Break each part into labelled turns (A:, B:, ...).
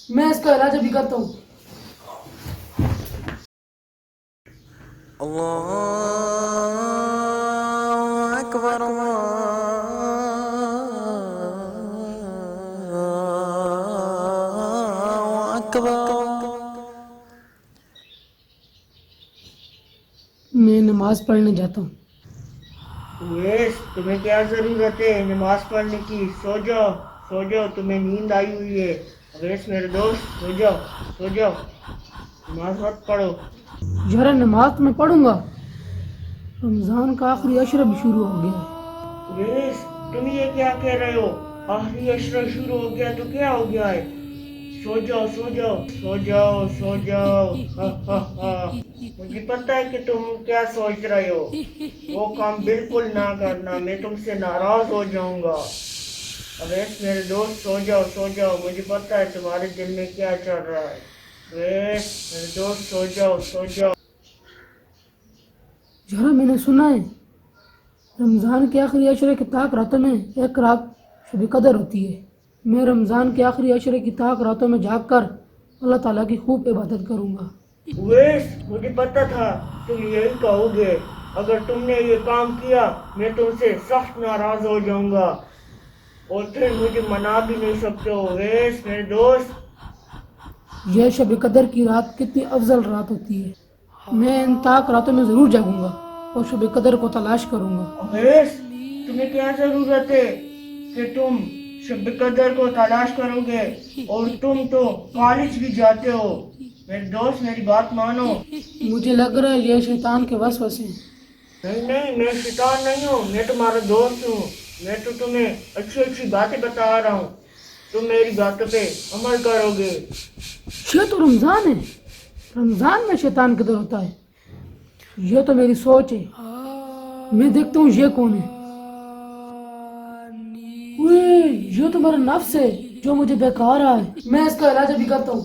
A: میں اس کا علاج ابھی کرتا ہوں.
B: اللہ اکبر، اللہ اکبر.
A: میں نماز پڑھنے جاتا ہوں.
C: اویس تمہیں کیا ضرورت ہے نماز پڑھنے کی؟ سو جاؤ سو جاؤ، تمہیں نیند آئی ہوئی ہے. اویس میرے دوست سو جاؤ سو جاؤ، نماز مت پڑھو.
A: یار نماز تو میں پڑھوں گا، رمضان کا آخری عشرہ بھی شروع ہو گیا ہے.
C: اویس تم یہ کیا کہہ رہے ہو؟ آخری عشرہ شروع ہو گیا تو کیا ہو گیا ہے؟ سو جاؤ سو جاؤ سو جاؤ سو جاؤ. ہا ہا ہا، مجھے پتہ ہے کہ تم کیا سوچ رہے ہو. وہ کام بالکل نہ کرنا، میں تم سے ناراض ہو جاؤں گا. اویس میرے دوست سو جاؤ سو جاؤ، مجھے پتہ ہے تمہارے دل میں کیا چل رہا ہے. اویس میرے دوست سو جاؤ سو جاؤ.
A: یار میں نے سنا ہے رمضان کے آخری عشرے کی طاق راتوں میں ایک رات شب قدر ہوتی ہے. میں رمضان کے آخری عشرے کی طاق راتوں میں جاگ کر اللہ تعالیٰ کی خوب عبادت کروں گا.
C: اویس مجھے پتا تھا تم یہی کہو گے. اگر تم نے یہ کام کیا میں تم سے سخت ناراض ہو جاؤں گا اور پھر مجھے منا بھی نہیں سکتے ہو. اویس میرے دوست
A: یہ شب قدر کی رات کتنی افضل رات ہوتی ہے. میں ان طاق راتوں میں ضرور جاگوں گا اور شب قدر کو تلاش کروں گا.
C: اویس تمہیں کیا ضرورت ہے کہ تم شب قدر کو تلاش کرو گے؟ اور تم تو کالج بھی جاتے ہو. میرے دوست میری بات مانو.
A: مجھے لگ رہا ہے یہ شیطان کے وسوسے ہیں.
C: نہیں نہیں، میں شیطان نہیں ہوں، میں تمہارا دوست ہوں. میں تو تمہیں اچھی اچھی باتیں بتا رہا ہوں، تم میری باتوں پہ عمل کرو گے.
A: یہ تو رمضان ہے، رمضان میں شیطان کدھر ہوتا ہے؟ یہ تو میری سوچ ہے. میں دیکھتا ہوں یہ کون ہے. اوئے، یہ تو میرا نفس ہے جو مجھے بہکا رہا ہے. میں اس کا علاج ابھی کرتا ہوں.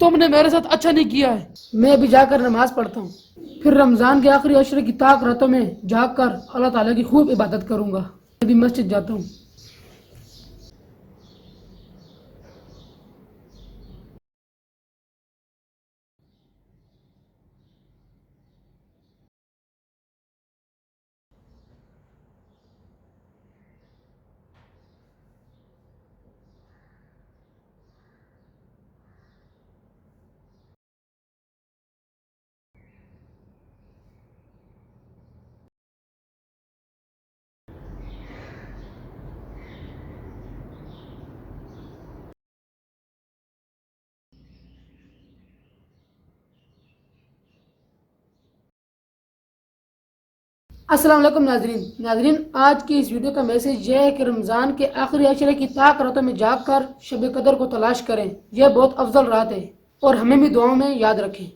A: تم نے میرے ساتھ اچھا نہیں کیا ہے. میں ابھی جا کر نماز پڑھتا ہوں، پھر رمضان کے آخری عشرے کی طاق راتوں میں جاگ کر اللہ تعالیٰ کی خوب عبادت کروں گا. میں ابھی مسجد جاتا ہوں. السلام علیکم ناظرین، آج کی اس ویڈیو کا میسج یہ ہے کہ رمضان کے آخری عشرے کی طاق راتوں میں جاگ کر شب قدر کو تلاش کریں. یہ بہت افضل رات ہے اور ہمیں بھی دعاؤں میں یاد رکھیں.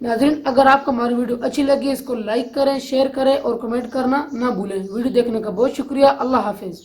A: ناظرین اگر آپ کو ہماری ویڈیو اچھی لگی اس کو لائک کریں، شیئر کریں اور کمنٹ کرنا نہ بھولیں. ویڈیو دیکھنے کا بہت شکریہ. اللہ حافظ.